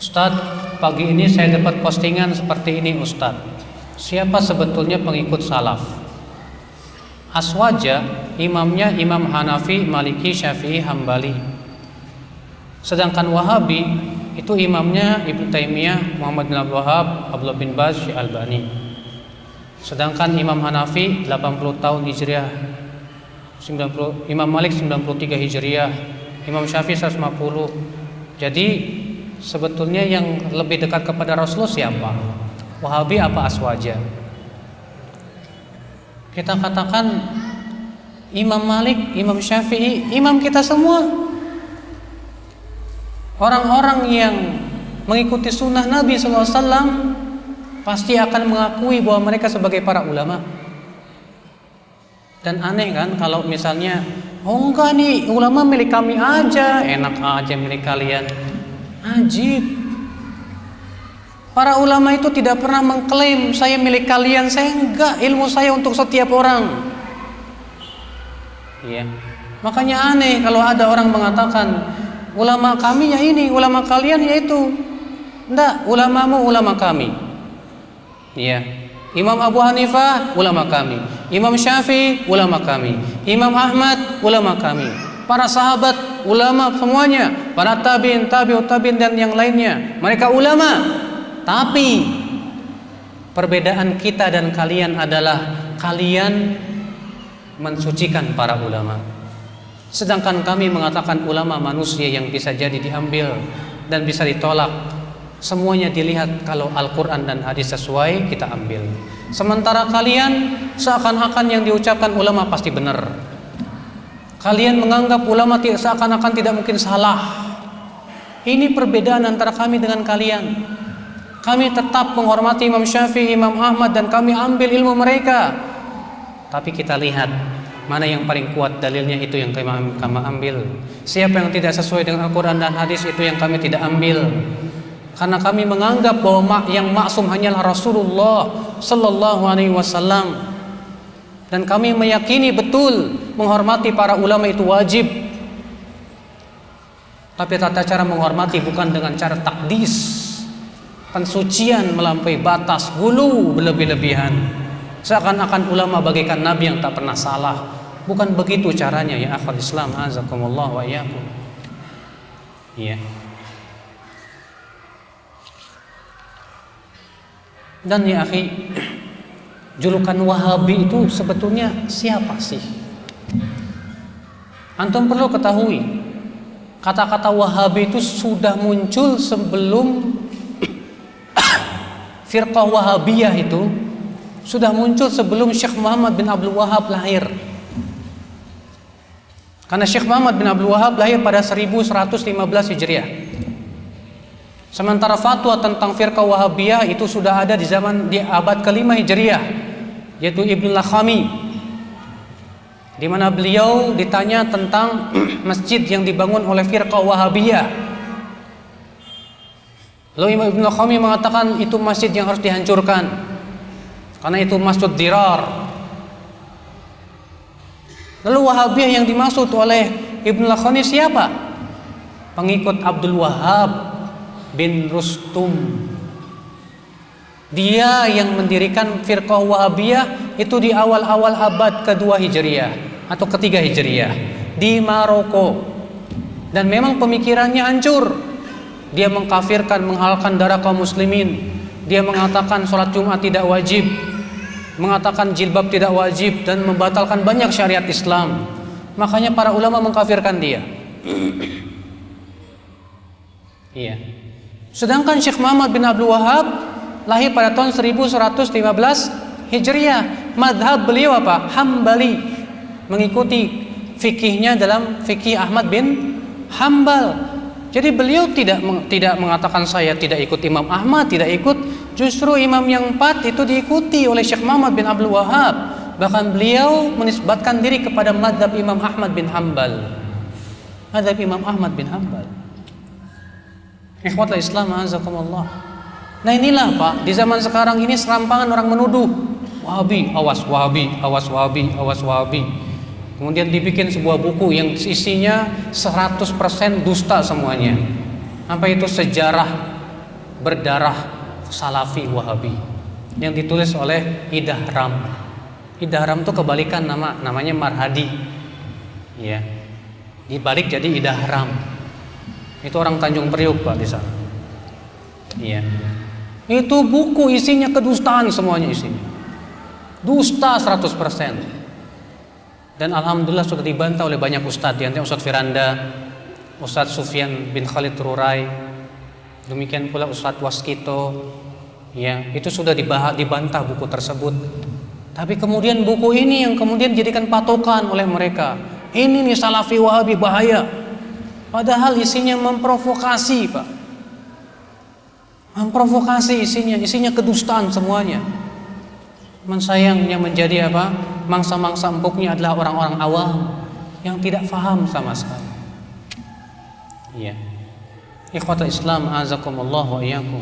Ustadz, pagi ini saya dapat postingan seperti ini Ustadz. Siapa sebetulnya pengikut salaf? Aswaja, imamnya Imam Hanafi, Maliki, Syafi'i, Hambali. Sedangkan Wahabi, itu imamnya Ibnu Taimiyah, Muhammad bin Abdul Wahab, Abdullah bin Baz, Syekh Albani. Sedangkan Imam Hanafi 80 tahun Hijriah, Imam Malik 93 Hijriah, Imam Syafi'i 150. Jadi sebetulnya yang lebih dekat kepada Rasulullah siapa? Wahabi apa Aswaja? Kita katakan Imam Malik, Imam Syafi'i, imam kita semua. Orang-orang yang mengikuti sunnah Nabi SAW pasti akan mengakui bahwa mereka sebagai para ulama. Dan aneh kan kalau misalnya, oh enggak nih ulama milik kami aja, enak aja milik kalian. Ajib. Para ulama itu tidak pernah mengklaim saya milik kalian, saya enggak, ilmu saya untuk setiap orang. Iya. Makanya aneh kalau ada orang mengatakan ulama kami ya ini, ulama kalian ya itu. Enggak, ulamamu ulama kami. Iya. Imam Abu Hanifah ulama kami, Imam Syafi'i ulama kami, Imam Ahmad ulama kami, para sahabat ulama semuanya, para tabi'in, tabi'ut tabi'in dan yang lainnya, mereka ulama. Tapi perbedaan kita dan kalian adalah kalian mensucikan para ulama, sedangkan kami mengatakan ulama manusia yang bisa jadi diambil dan bisa ditolak. Semuanya dilihat kalau Al-Quran dan hadis sesuai kita ambil. Sementara kalian seakan-akan yang diucapkan ulama pasti benar. Kalian menganggap ulama seakan-akan tidak mungkin salah. Ini perbedaan antara kami dengan kalian. Kami tetap menghormati Imam Syafi'i, Imam Ahmad, dan kami ambil ilmu mereka. Tapi kita lihat mana yang paling kuat dalilnya, itu yang kami ambil. Siapa yang tidak sesuai dengan Al-Quran dan hadis, itu yang kami tidak ambil. Karena kami menganggap bahwa yang maksum hanyalah Rasulullah Sallallahu Alaihi Wasallam, dan kami meyakini betul menghormati para ulama itu wajib. Tapi tata cara menghormati bukan dengan cara takdis, pensucian melampaui batas, gulu berlebih-lebihan, seakan-akan ulama bagaikan nabi yang tak pernah salah. Bukan begitu caranya ya akhwat Islam, azakumullah wa iyyakum. Iya. Dan ya akhi, julukan Wahabi itu sebetulnya siapa sih? Antum perlu ketahui, kata-kata Wahabi itu sudah muncul sebelum firqah Wahabiyah itu sudah muncul sebelum Syekh Muhammad bin Abdul Wahab lahir. Karena Syekh Muhammad bin Abdul Wahab lahir pada 1115 Hijriah. Sementara fatwa tentang firqah Wahabiyah itu sudah ada di abad ke-5 Hijriah, yaitu Ibnu Lakhami, di mana beliau ditanya tentang masjid yang dibangun oleh firqah Wahabiyah. Lalu Imam Ibnu Lakhami mengatakan itu masjid yang harus dihancurkan karena itu masjid dirar. Lalu Wahabiyah yang dimaksud oleh Ibnu Lakhami siapa? Pengikut Abdul Wahab bin Rustum. Dia yang mendirikan firqah Wahabiyah itu di awal-awal abad kedua Hijriah atau ketiga Hijriah di Maroko. Dan memang pemikirannya hancur. Dia mengkafirkan, menghalalkan darah kaum muslimin. Dia mengatakan sholat Jumat tidak wajib, mengatakan jilbab tidak wajib, dan membatalkan banyak syariat Islam. Makanya para ulama mengkafirkan dia. Iya. Sedangkan Syekh Muhammad bin Abdul Wahab lahir pada tahun 1115 Hijriah. Madhab beliau apa? Hambali. Mengikuti fikihnya dalam fikih Ahmad bin Hambal. Jadi beliau tidak mengatakan saya tidak ikut Imam Ahmad, tidak ikut. Justru imam yang 4 itu diikuti oleh Syekh Muhammad bin Abdul Wahab. Bahkan beliau menisbatkan diri kepada madhab Imam Ahmad bin Hambal. Madhab Imam Ahmad bin Hambal. Ikhwatul Islam, azakumullah. Nah inilah Pak, di zaman sekarang ini serampangan orang menuduh Wahabi, awas Wahabi, awas Wahabi, awas Wahabi. Kemudian dibikin sebuah buku yang isinya 100% dusta semuanya. Apa itu sejarah berdarah Salafi Wahabi yang ditulis oleh Idahram. Idahram itu kebalikan namanya Marhadi. Ya. Dibalik jadi Idahram. Itu orang Tanjung Priuk, Pak, di sana. Iya. Itu buku isinya kedustaan semuanya isinya. Dusta 100%. Dan alhamdulillah sudah dibantah oleh banyak ustadz, di antaranya Ustadz Firanda, Ustadz Sufyan bin Khalid Rurai, demikian pula Ustadz Waskito. Ya, itu sudah dibantah buku tersebut. Tapi kemudian buku ini yang kemudian dijadikan patokan oleh mereka. Ini nih Salafi Wahabi bahaya. Padahal isinya memprovokasi, Pak. Memprovokasi isinya kedustaan semuanya. Sayangnya menjadi apa? Mangsa-mangsa empuknya adalah orang-orang awam yang tidak faham sama sekali. Iya. Ikhwatul Islam, azakumullah wa iyyakum.